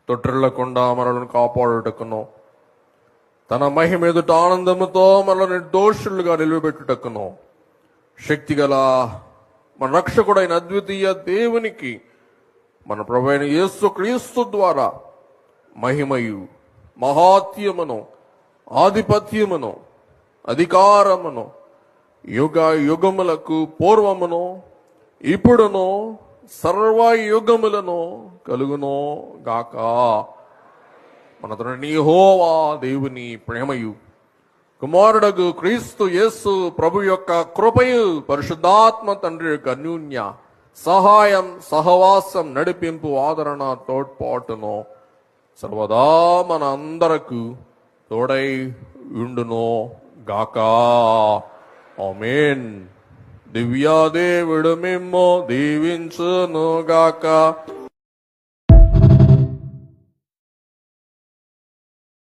తొట్టిల్లకుండా మనల్ని కాపాడుటకును, తన మహిమ ఎదుట ఆనందముతో మనల్ని నిర్దోషులుగా నిలబెట్టుటకును శక్తిగల మన రక్షకుడైన అద్వితీయ దేవునికి మన ప్రభువైన యేసుక్రీస్తు ద్వారా మహిమయు, మహాత్యమును, ఆధిపత్యమును, అధికారమును యుగ యుగములకు పూర్వమును ఇప్పుడును సర్వ యుగములను కలుగునో గాక. మన తండ్రి యెహోవా దేవుని ప్రేమయు, కుమారుడగు క్రీస్తు యేసు ప్రభు యొక్క కృపయు, పరిశుద్ధాత్మ తండ్రి యొక్క అన్యోన్య సహాయం, సహవాసం, నడిపింపు, ఆదరణ, తోడ్పాటును సర్వదా మన అందరకు తోడై ఉండునో గాక. ఆమేన్. దివ్యాదేవుడు మిమ్ము దీవించును గాక.